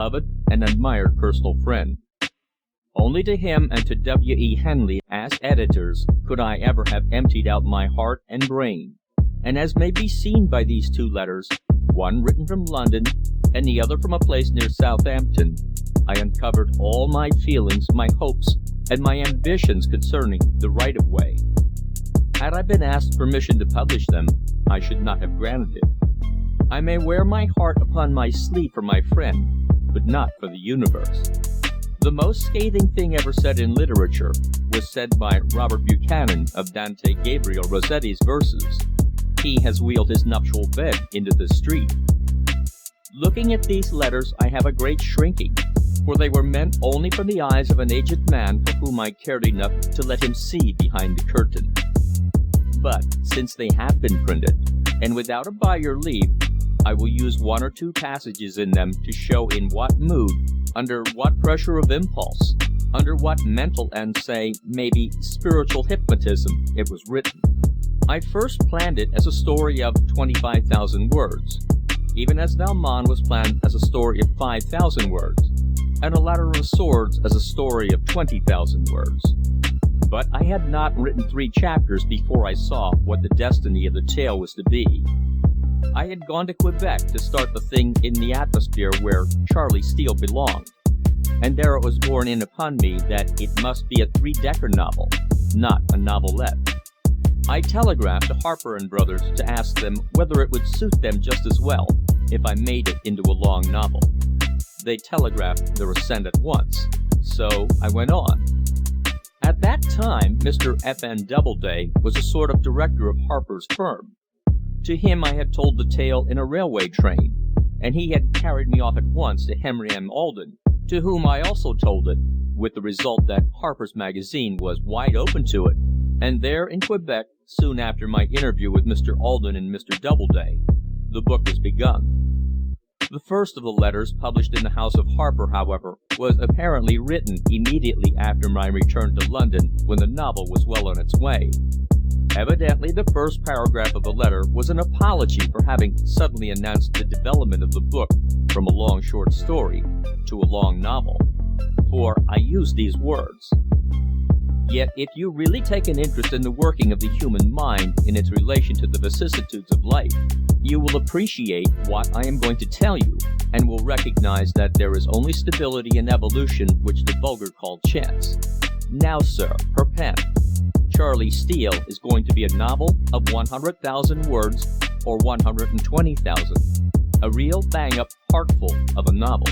beloved and admired personal friend. Only to him and to W. E. Henley as editors could I ever have emptied out my heart and brain, and as may be seen by these two letters, one written from London and the other from a place near Southampton, I uncovered all my feelings, my hopes, and my ambitions concerning the right-of-way. Had I been asked permission to publish them, I should not have granted it. I may wear my heart upon my sleeve for my friend, but not for the universe. The most scathing thing ever said in literature was said by Robert Buchanan of Dante Gabriel Rossetti's verses. He has wheeled his nuptial bed into the street. Looking at these letters, I have a great shrinking, for they were meant only for the eyes of an aged man for whom I cared enough to let him see behind the curtain. But since they have been printed, and without by your leave, I will use one or two passages in them to show in what mood, under what pressure of impulse, under what mental and, say, maybe spiritual hypnotism it was written. I first planned it as a story of 25,000 words, even as Valmont was planned as a story of 5,000 words, and A Ladder of Swords as a story of 20,000 words. But I had not written 3 chapters before I saw what the destiny of the tale was to be. I had gone to Quebec to start the thing in the atmosphere where Charlie Steele belonged, and there it was borne in upon me that it must be a 3-decker novel, not a novelette. I telegraphed to Harper & Brothers to ask them whether it would suit them just as well if I made it into a long novel. They telegraphed their assent at once, so I went on. At that time, Mr. F.N. Doubleday was a sort of director of Harper's firm. To him I had told the tale in a railway train, and he had carried me off at once to Henry M. Alden, to whom I also told it, with the result that Harper's Magazine was wide open to it, and there in Quebec, soon after my interview with Mr. Alden and Mr. Doubleday, the book was begun. The first of the letters published in the house of Harper, however, was apparently written immediately after my return to London, when the novel was well on its way. Evidently, the first paragraph of the letter was an apology for having suddenly announced the development of the book from a long short story to a long novel. For I used these words: "Yet if you really take an interest in the working of the human mind in its relation to the vicissitudes of life, you will appreciate what I am going to tell you, and will recognize that there is only stability in evolution which the vulgar call chance. Now, sir, perpend. Charlie Steele is going to be a novel of 100,000 words or 120,000, a real bang-up heartful of a novel.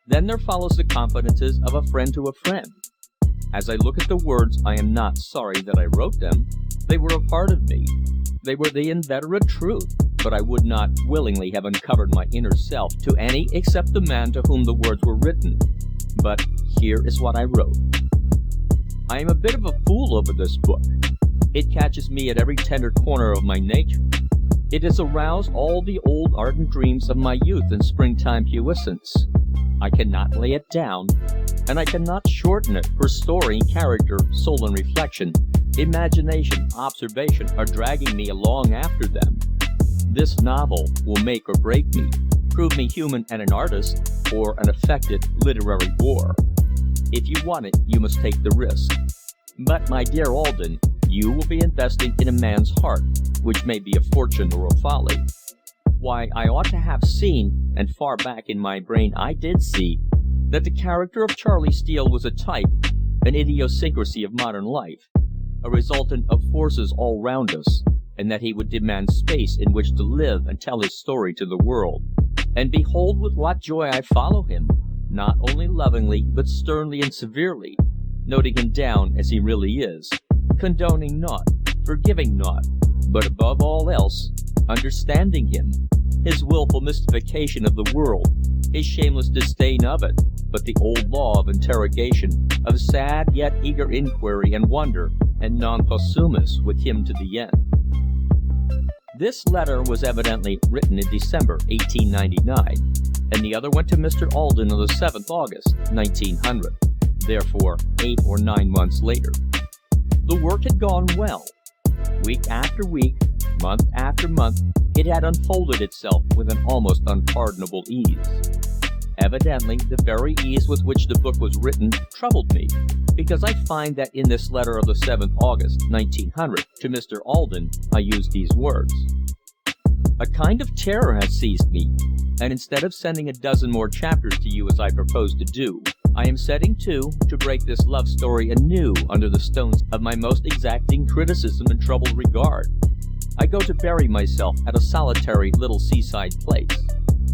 Then there follows the confidences of a friend to a friend. As I look at the words, I am not sorry that I wrote them. They were a part of me. They were the inveterate truth, but I would not willingly have uncovered my inner self to any except the man to whom the words were written. But here is what I wrote. I am a bit of a fool over this book. It catches me at every tender corner of my nature. It has aroused all the old ardent dreams of my youth and springtime puissance. I cannot lay it down, and I cannot shorten it, for story, character, soul and reflection, imagination, observation are dragging me along after them. This novel will make or break me, prove me human and an artist, or an affected literary bore. If you want it, you must take the risk. But, my dear Alden, you will be investing in a man's heart, which may be a fortune or a folly. Why, I ought to have seen, and far back in my brain I did see, that the character of Charlie Steele was a type, an idiosyncrasy of modern life, a resultant of forces all round us, and that he would demand space in which to live and tell his story to the world. And behold with what joy I follow him, not only lovingly, but sternly and severely, noting him down as he really is, condoning naught, forgiving naught, but above all else, understanding him, his willful mystification of the world, his shameless disdain of it, but the old law of interrogation, of sad yet eager inquiry and wonder, and non possumus with him to the end. This letter was evidently written in December 1899, and the other went to Mr. Alden on the 7th August, 1900, therefore 8 or 9 months later. The work had gone well. Week after week, month after month, it had unfolded itself with an almost unpardonable ease. Evidently, the very ease with which the book was written troubled me, because I find that in this letter of the 7th August, 1900, to Mr. Alden, I used these words: "A kind of terror has seized me, and instead of sending a dozen more chapters to you as I proposed to do, I am setting to break this love story anew under the stones of my most exacting criticism and troubled regard. I go to bury myself at a solitary little seaside place.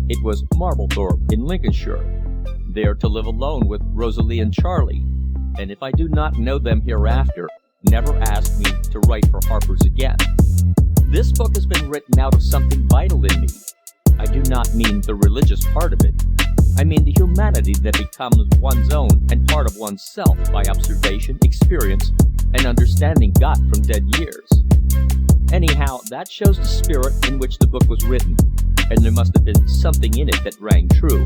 It was Marblethorpe in Lincolnshire, there to live alone with Rosalie and Charlie, and if I do not know them hereafter, never ask me to write for Harper's again. This book has been written out of something vital in me. I do not mean the religious part of it. I mean the humanity that becomes one's own and part of oneself by observation, experience, and understanding got from dead years. Anyhow, that shows the spirit in which the book was written, and there must have been something in it that rang true.